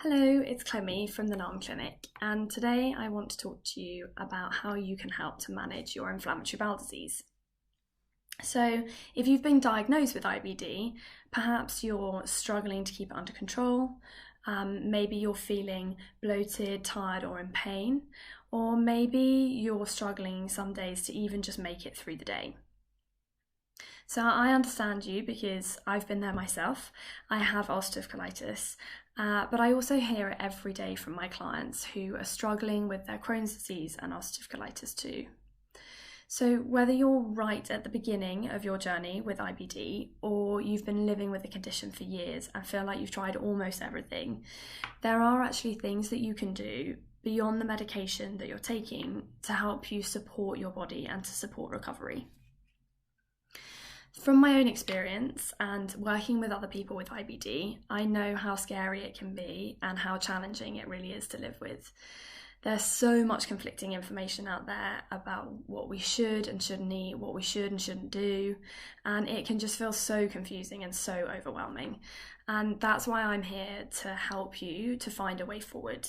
Hello, it's Clemmy from the NARM Clinic, and today I want to talk to you about how you can help to manage your inflammatory bowel disease. So, if you've been diagnosed with IBD, perhaps you're struggling to keep it under control, maybe you're feeling bloated, tired, or in pain, or maybe you're struggling some days to even just make it through the day. So I understand you because I've been there myself. I have ulcerative colitis, but I also hear it every day from my clients who are struggling with their Crohn's disease and ulcerative colitis too. So whether you're right at the beginning of your journey with IBD or you've been living with the condition for years and feel like you've tried almost everything, there are actually things that you can do beyond the medication that you're taking to help you support your body and to support recovery. From my own experience and working with other people with IBD, I know how scary it can be and how challenging it really is to live with. There's so much conflicting information out there about what we should and shouldn't eat, what we should and shouldn't do, and it can just feel so confusing and so overwhelming. And that's why I'm here to help you to find a way forward.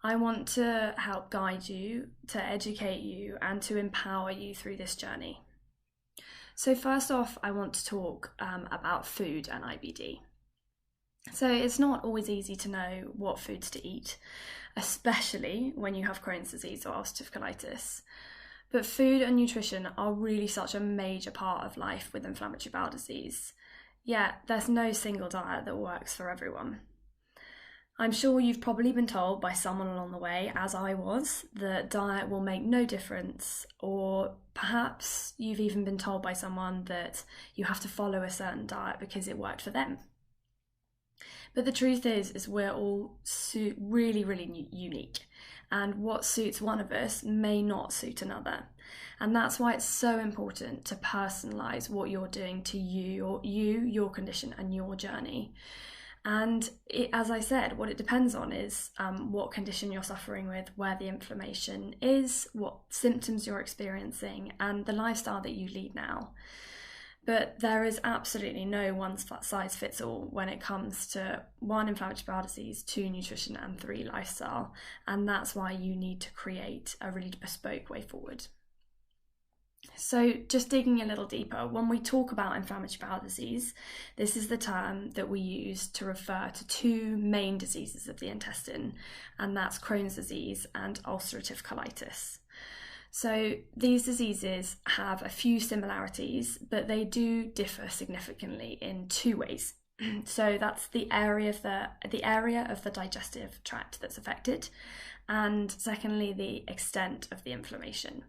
I want to help guide you, to educate you, and to empower you through this journey. So first off, I want to talk about food and IBD. So it's not always easy to know what foods to eat, especially when you have Crohn's disease or ulcerative colitis. But food and nutrition are really such a major part of life with inflammatory bowel disease. Yet there's no single diet that works for everyone. I'm sure you've probably been told by someone along the way, as I was, that diet will make no difference, or perhaps you've even been told by someone that you have to follow a certain diet because it worked for them. But the truth is we're all really unique, and what suits one of us may not suit another. And that's why it's so important to personalise what you're doing to you, your condition and your journey. And as I said, what it depends on is what condition you're suffering with, where the inflammation is, what symptoms you're experiencing, and the lifestyle that you lead now. But there is absolutely no one size fits all when it comes to 1, inflammatory bowel disease, 2, nutrition, and 3, lifestyle. And that's why you need to create a really bespoke way forward. So just digging a little deeper, when we talk about inflammatory bowel disease, this is the term that we use to refer to 2 main diseases of the intestine, and that's Crohn's disease and ulcerative colitis. So these diseases have a few similarities, but they do differ significantly in 2 ways. So that's the area of the digestive tract that's affected, and secondly, the extent of the inflammation.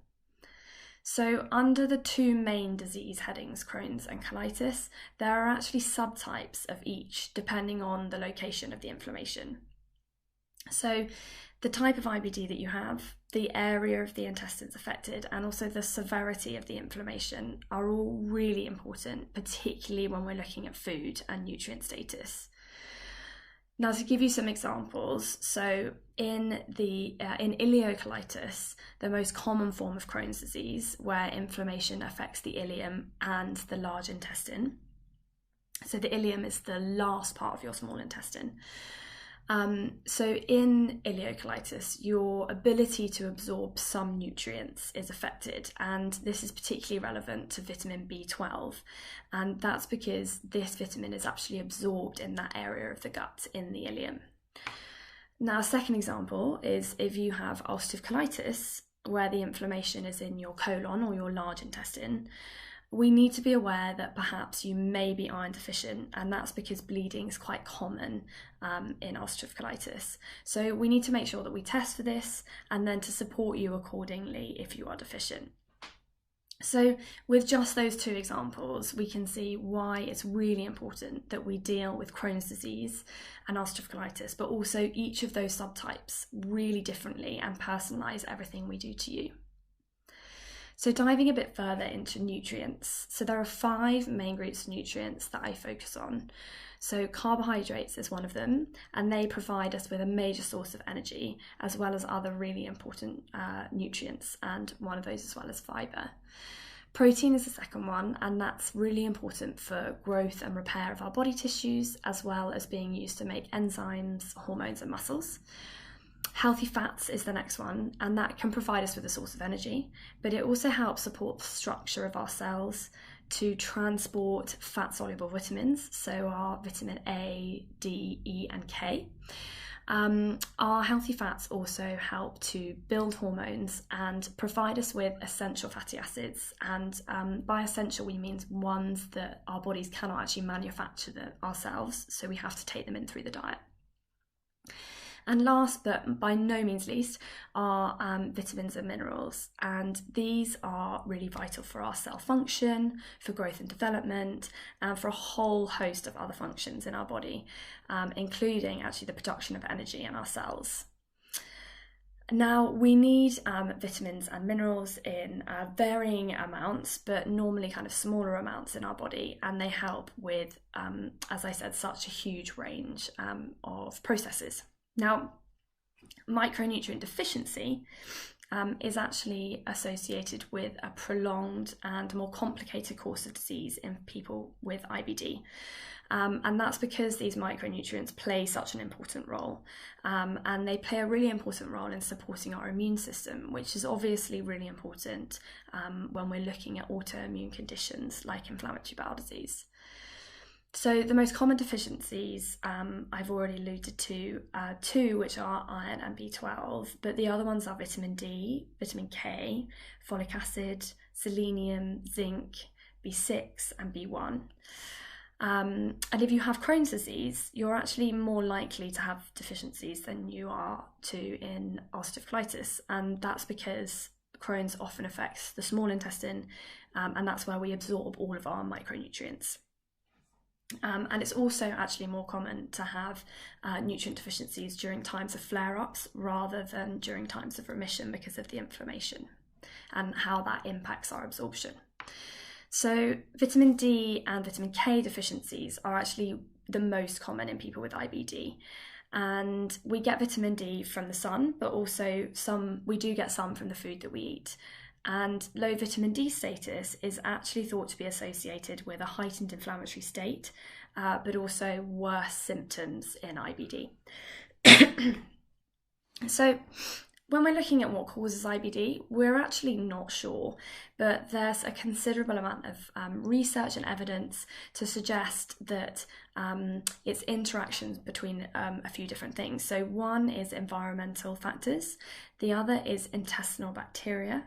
So under the 2 main disease headings, Crohn's and colitis, there are actually subtypes of each depending on the location of the inflammation. So the type of IBD that you have, the area of the intestines affected, and also the severity of the inflammation are all really important, particularly when we're looking at food and nutrient status. Now, to give you some examples, so in ileocolitis, the most common form of Crohn's disease, where inflammation affects the ileum and the large intestine. So the ileum is the last part of your small intestine. So in ileocolitis, your ability to absorb some nutrients is affected, and this is particularly relevant to vitamin B12, and that's because this vitamin is actually absorbed in that area of the gut in the ileum. Now, a second example is if you have ulcerative colitis, where the inflammation is in your colon or your large intestine. We need to be aware that perhaps you may be iron deficient, and that's because bleeding is quite common in ulcerative colitis. So we need to make sure that we test for this and then to support you accordingly if you are deficient. So with just those 2 examples, we can see why it's really important that we deal with Crohn's disease and ulcerative colitis, but also each of those subtypes really differently and personalise everything we do to you. So diving a bit further into nutrients, so there are 5 main groups of nutrients that I focus on. So carbohydrates is one of them, and they provide us with a major source of energy, as well as other really important nutrients, and one of those as well is fibre. Protein is the second one, and that's really important for growth and repair of our body tissues, as well as being used to make enzymes, hormones, and muscles. Healthy fats is the next one, and that can provide us with a source of energy, but it also helps support the structure of our cells to transport fat-soluble vitamins, so our vitamin A, D, E, and K. Our healthy fats also help to build hormones and provide us with essential fatty acids, and by essential we mean ones that our bodies cannot actually manufacture ourselves, so we have to take them in through the diet. And last but by no means least are vitamins and minerals, and these are really vital for our cell function, for growth and development, and for a whole host of other functions in our body, including actually the production of energy in our cells. Now, we need vitamins and minerals in varying amounts, but normally kind of smaller amounts in our body, and they help with, as I said, such a huge range of processes. Now, micronutrient deficiency is actually associated with a prolonged and more complicated course of disease in people with IBD. And that's because these micronutrients play such an important role, and they play a really important role in supporting our immune system, which is obviously really important when we're looking at autoimmune conditions like inflammatory bowel disease. So the most common deficiencies I've already alluded to, two, which are iron and B12, but the other ones are vitamin D, vitamin K, folic acid, selenium, zinc, B6 and B1. And if you have Crohn's disease, you're actually more likely to have deficiencies than you are to in ulcerative colitis, and that's because Crohn's often affects the small intestine, and that's where we absorb all of our micronutrients. And it's also actually more common to have nutrient deficiencies during times of flare-ups rather than during times of remission because of the inflammation and how that impacts our absorption. So vitamin D and vitamin K deficiencies are actually the most common in people with IBD. And we get vitamin D from the sun, but also we do get some from the food that we eat. And low vitamin D status is actually thought to be associated with a heightened inflammatory state, but also worse symptoms in IBD. So when we're looking at what causes IBD, we're actually not sure, but there's a considerable amount of research and evidence to suggest that it's interactions between a few different things. So one is environmental factors, the other is intestinal bacteria,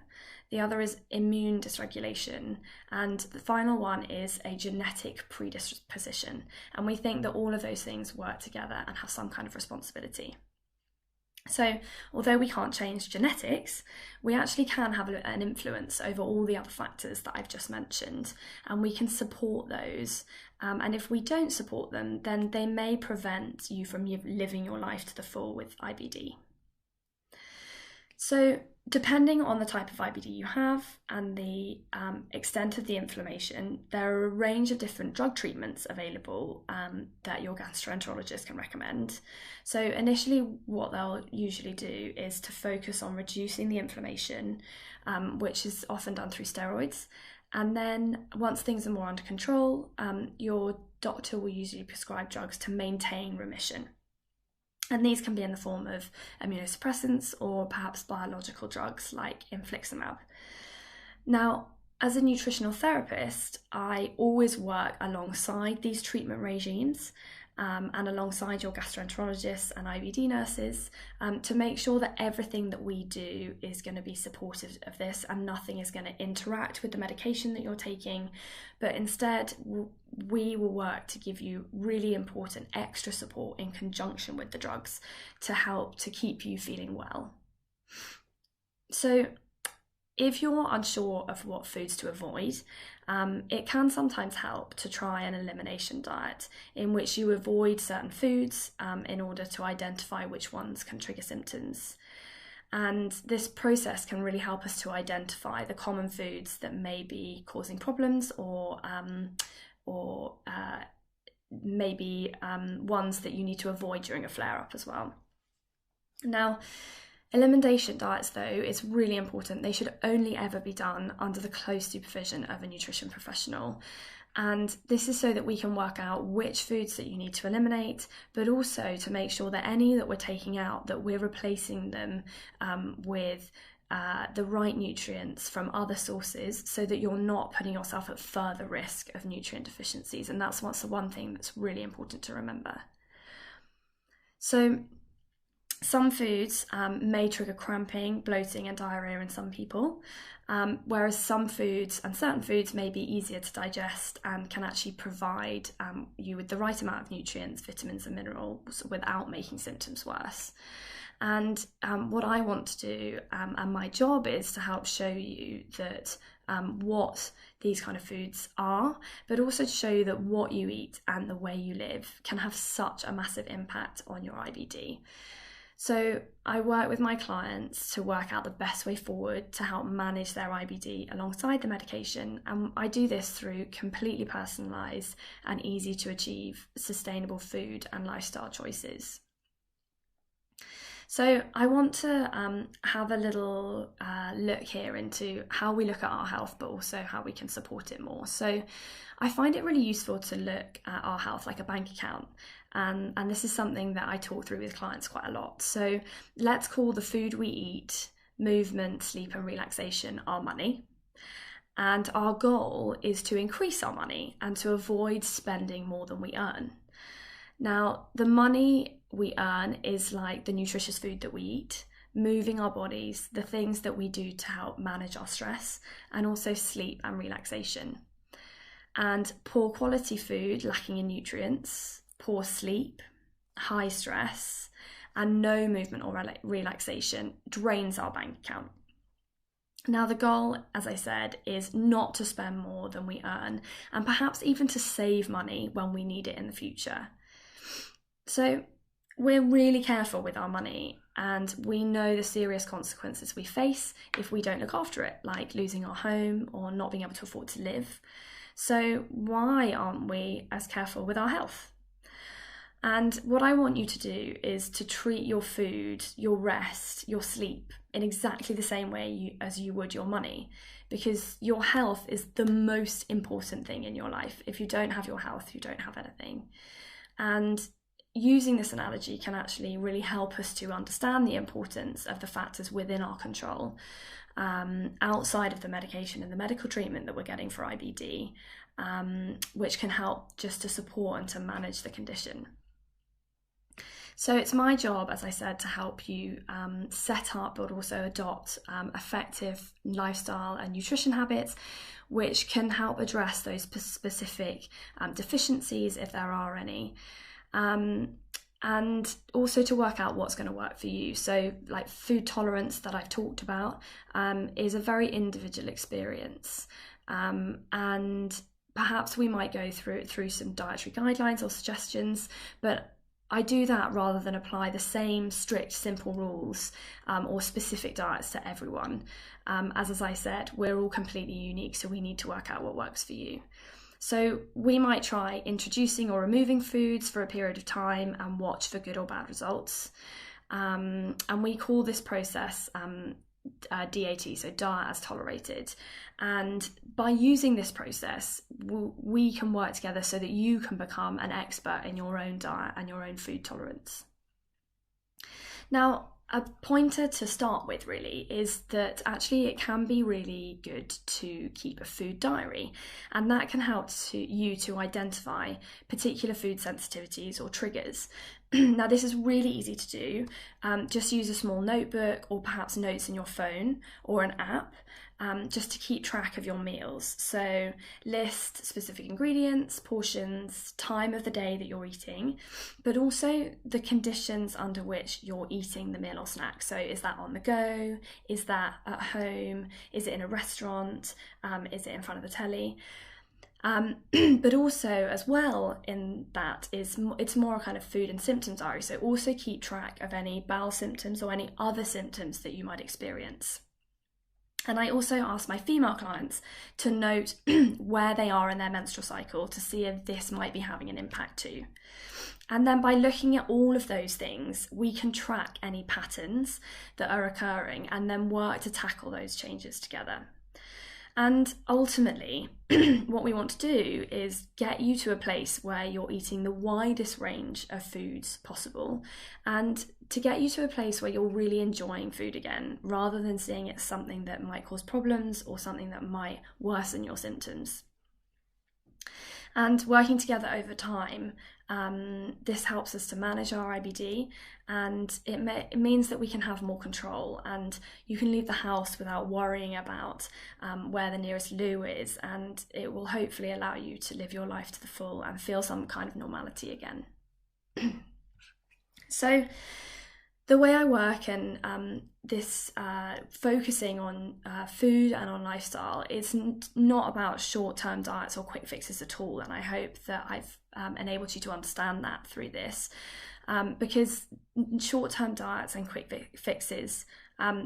the other is immune dysregulation, and the final one is a genetic predisposition. And we think that all of those things work together and have some kind of responsibility. So although we can't change genetics, we actually can have an influence over all the other factors that I've just mentioned, and we can support those. And if we don't support them, then they may prevent you from living your life to the full with IBD. So depending on the type of IBD you have and the extent of the inflammation, there are a range of different drug treatments available that your gastroenterologist can recommend. So initially what they'll usually do is to focus on reducing the inflammation, which is often done through steroids. And then once things are more under control, your doctor will usually prescribe drugs to maintain remission. And these can be in the form of immunosuppressants or perhaps biological drugs like infliximab. Now, as a nutritional therapist, I always work alongside these treatment regimes and alongside your gastroenterologists and IBD nurses to make sure that everything that we do is going to be supportive of this and nothing is going to interact with the medication that you're taking, but instead we will work to give you really important extra support in conjunction with the drugs to help to keep you feeling well. So if you're unsure of what foods to avoid, it can sometimes help to try an elimination diet in which you avoid certain foods in order to identify which ones can trigger symptoms. And this process can really help us to identify the common foods that may be causing problems or maybe ones that you need to avoid during a flare-up as well. Now, Elimination diets, though, is really important. They should only ever be done under the close supervision of a nutrition professional. And this is so that we can work out which foods that you need to eliminate, but also to make sure that any that we're taking out, that we're replacing them with the right nutrients from other sources, so that you're not putting yourself at further risk of nutrient deficiencies. And that's the one thing that's really important to remember. So some foods may trigger cramping, bloating and diarrhea in some people, whereas some foods and certain foods may be easier to digest and can actually provide you with the right amount of nutrients, vitamins and minerals without making symptoms worse. And what I want to do, and my job, is to help show you that what these kind of foods are, but also to show you that what you eat and the way you live can have such a massive impact on your IBD. So I work with my clients to work out the best way forward to help manage their IBD alongside the medication, and I do this through completely personalised and easy to achieve sustainable food and lifestyle choices. So I want to have a little look here into how we look at our health, but also how we can support it more. So I find it really useful to look at our health like a bank account. And this is something that I talk through with clients quite a lot. So let's call the food we eat, movement, sleep and relaxation our money. And our goal is to increase our money and to avoid spending more than we earn. Now, the money we earn is like the nutritious food that we eat, moving our bodies, the things that we do to help manage our stress, and also sleep and relaxation. And poor quality food lacking in nutrients, poor sleep, high stress, and no movement or relaxation drains our bank account. Now, the goal, as I said, is not to spend more than we earn, and perhaps even to save money when we need it in the future. So we're really careful with our money, and we know the serious consequences we face if we don't look after it, like losing our home or not being able to afford to live. So why aren't we as careful with our health? And what I want you to do is to treat your food, your rest, your sleep in exactly the same way as you would your money, because your health is the most important thing in your life. If you don't have your health, you don't have anything. And using this analogy can actually really help us to understand the importance of the factors within our control, outside of the medication and the medical treatment that we're getting for IBD, which can help just to support and to manage the condition. So it's my job, as I said, to help you set up but also adopt effective lifestyle and nutrition habits, which can help address those specific deficiencies if there are any. And also to work out what's going to work for you. So like food tolerance that I've talked about is a very individual experience, and perhaps we might go through some dietary guidelines or suggestions, but I do that rather than apply the same strict, simple rules or specific diets to everyone. As I said, we're all completely unique, so we need to work out what works for you. So we might try introducing or removing foods for a period of time and watch for good or bad results. And we call this process DAT, so diet as tolerated. And by using this process, we can work together so that you can become an expert in your own diet and your own food tolerance. Now, a pointer to start with really is that actually it can be really good to keep a food diary, and that can help you to identify particular food sensitivities or triggers. Now, this is really easy to do. Just use a small notebook or perhaps notes in your phone or an app, just to keep track of your meals. So list specific ingredients, portions, time of the day that you're eating, but also the conditions under which you're eating the meal or snack. So is that on the go? Is that at home? Is it in a restaurant? Is it in front of the telly? But also as well in that it's more a kind of food and symptom diary. So also keep track of any bowel symptoms or any other symptoms that you might experience. And I also ask my female clients to note where they are in their menstrual cycle to see if this might be having an impact too. And then by looking at all of those things, we can track any patterns that are occurring and then work to tackle those changes together. And ultimately, what we want to do is get you to a place where you're eating the widest range of foods possible, and to get you to a place where you're really enjoying food again, rather than seeing it as something that might cause problems or something that might worsen your symptoms. And working together over time, this helps us to manage our IBD, and it means that we can have more control, and you can leave the house without worrying about where the nearest loo is, and it will hopefully allow you to live your life to the full and feel some kind of normality again. So the way I work and this focusing on food and on lifestyle, it's not about short-term diets or quick fixes at all, and I hope that I've enabled you to understand that through this, because short-term diets and quick fixes,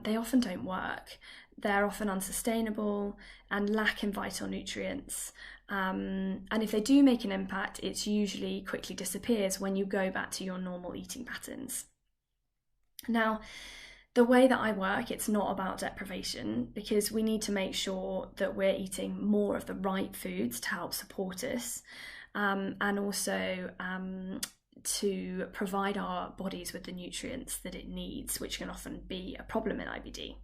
they often don't work. They're often unsustainable and lack in vital nutrients, and if they do make an impact, it usually quickly disappears when you go back to your normal eating patterns. Now, the way that I work, it's not about deprivation, because we need to make sure that we're eating more of the right foods to help support us, and also to provide our bodies with the nutrients that it needs, which can often be a problem in IBD.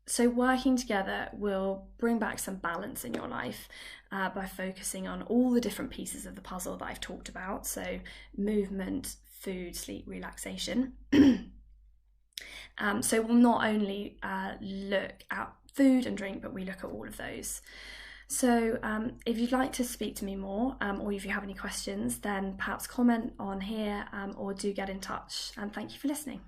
So working together will bring back some balance in your life by focusing on all the different pieces of the puzzle that I've talked about, so movement, food, sleep, relaxation. So we'll not only look at food and drink, but we look at all of those. So if you'd like to speak to me more, or if you have any questions, then perhaps comment on here, or do get in touch. And thank you for listening.